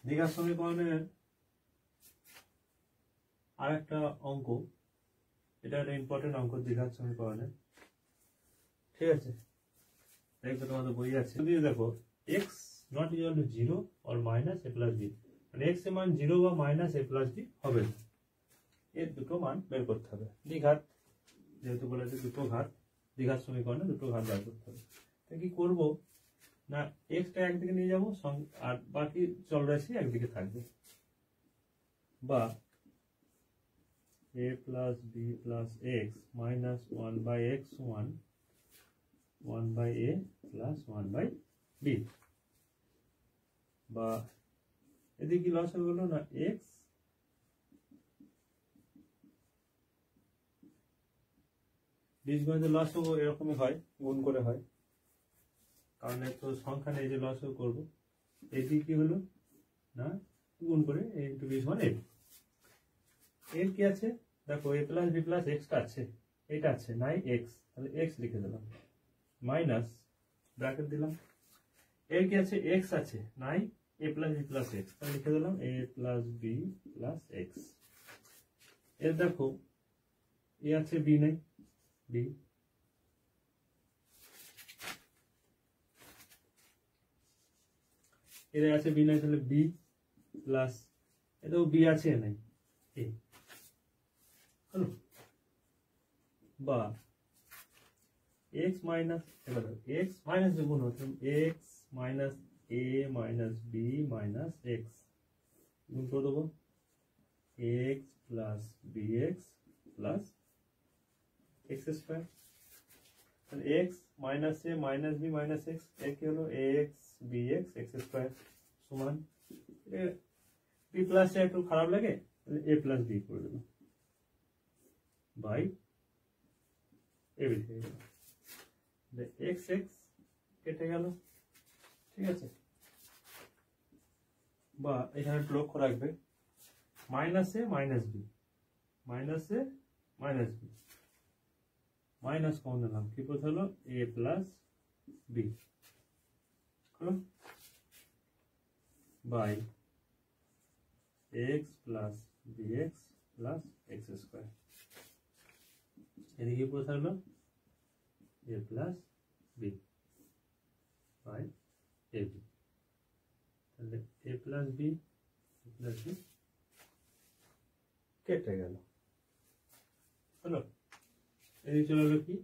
দ্বিঘাত সমীকরণের আরেকটা অঙ্ক, এটা একটা ইম্পর্টেন্ট অঙ্ক দ্বিঘাত সমীকরণে, ঠিক আছে? দেখবে তোমাদের বই আছে, যদি দেখো x not equal to 0 or minus a plus b, মানে x এর মান 0 বা মাইনাস a প্লাস b হবে না, এর দুটো মান বের করতে হবে। দ্বিঘাত যেহেতু বলেছে দুটো ঘাত, দ্বিঘাত সমীকরণে দুটো ঘাত বের করতে হবে। তাই কি করবো না, x টা একদিকে নিয়ে যাবো আর বাকি চলরাশি একদিকে থাকবে, বা a plus b plus x minus 1 by x1 1 by a plus 1 by b, বা এদিকে কি লস হলো না, x বীজগণিত লস এরকমই হয়, গুণ করে হয়, কারণ তো সংখ্যা নেই যে লস করবো। এদিকে কি হলো না, গুণ করে a ইন্টু বীজগণ a, এর কি আছে দেখো a plus b plus x টা আছে, এটা আছে নাই x, তাহলে x লিখে দিলাম, মাইনাস ব্র্যাকেট দিলাম, এর কি আছে x আছে নাই a plus b plus x, তাহলে লিখে দিলাম a plus b plus x। এর দেখো a আছে b নাই, b, এর আছে b নাই, তাহলে b প্লাস এটাও b আছে নাই a, হলো, বা x মাইনাস, এবার x মাইনাস গুণ হচ্ছে x minus a minus b minus x, গুণ করে দেবো x plus bx plus x square, তাহলে x minus a minus b minus x, এর কি হলো x bx x স্কোয়ার সমান, b প্লাস একটু খারাপ লাগে, তাহলে a প্লাস b করে দেবো বাই a b থেকে গেল, x x কেটে গেল, ঠিক আছে? বা এখানে লক্ষ্য রাখবে minus A minus B, minus A minus B, minus common দিলাম, কি পথ হলো a প্লাস বি, হলো, by x plus bx plus x square, এদিকে পথ হলো a plus B by a B, তাহলে a plus B plus B কেটে গেল, হলো, এদিকে চলে গেল কি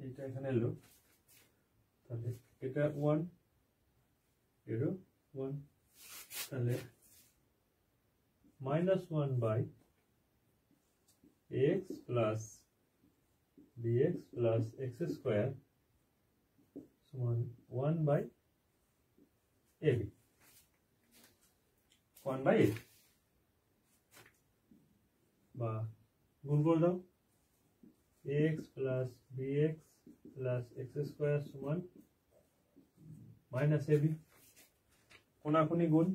এটা এখানে এলো, তাহলে এটা 1 এরও 1, তাহলে minus 1 by x plus bx plus x square সমান 1 বাই ab, 1 বাই ab, বা গুণ করে দাও x plus bx plus x square সমান মাইনাস ab, কোনাকুনি গুণ,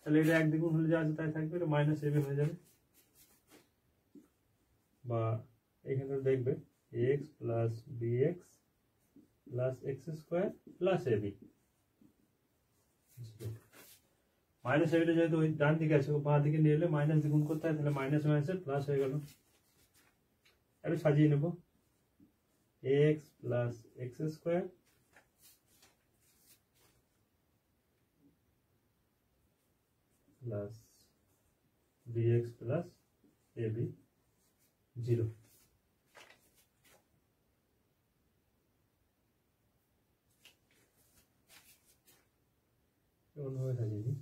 তাহলে এটা এক দ্বিগুণ হলে যা আছে তাই থাকবে, এটা মাইনাস ab হয়ে যাবে, বা এখানে দেখবে x plus bx plus x square plus ab, minus ab যেহেতু ওই ডান দিকে আছে, বাঁ দিকে নিয়ে এলে মাইনাস দিয়ে গুণ করতে হয়, তাহলে মাইনাস মাইনাসের প্লাস হয়ে গেল, একটু সাজিয়ে নেব x plus x square plus bx plus ab 0, অন্যভাবে সাজিয়ে নিই,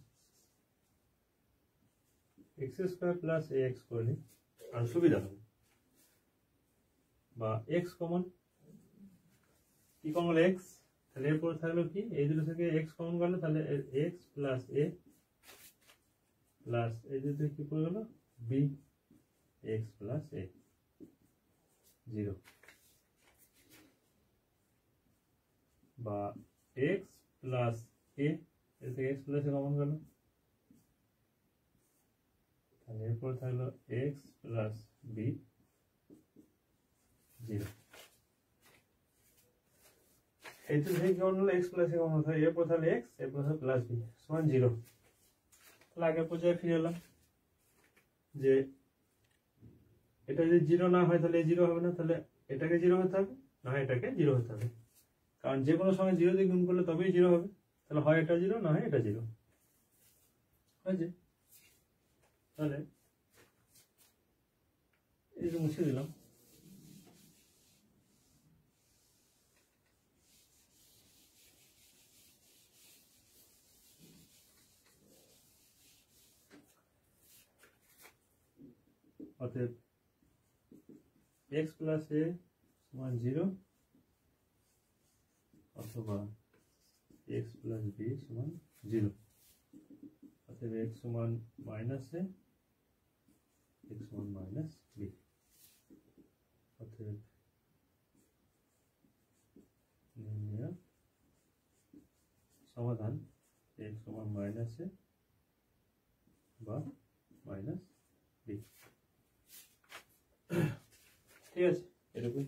x স্কোয়ার প্লাস ax করে নিই আর সুবিধা হবে, বা x কমন, কি কমন x, তাহলে এরপর থাকলো কি এই দুটো থেকে x কমন গেল, তাহলে x প্লাস a প্লাস এই দুটো কি পড়ে গেল b x প্লাস a 0, বা x প্লাস a, এর থেকে x প্লাস a কমন গেল, তাহলে এরপর থাকলো x প্লাস b 0। এইটা থেকে কেমন হলো x প্লাস কেমন হলো, এরপর তাহলে x এরপর প্লাস বি সমান 0। তাহলে আগের পর্যায়ে ফিরে এলাম যে এটা যদি 0 না হয় তাহলে 0 হবে না, তাহলে এটাকে 0 হতে হবে না হয় এটাকে 0 হতে হবে, কারণ যে কোনো সময় 0 দিয়ে গুণ করলে তবেই 0 হবে। তাহলে হয় এটা 0 না হয় এটা 0 হয়েছে। তাহলে এই যে মুছে দিলাম, অতএব x প্লাস a সমান 0 অথবা x প্লাস b সমান 0। অতএব x সমান মাইনাস a, x সমান মাইনাস b। অতএব নির্ণয় সমাধান x সমান মাইনাস a বা মাইনাস b। ঠিক আছে, এরকম।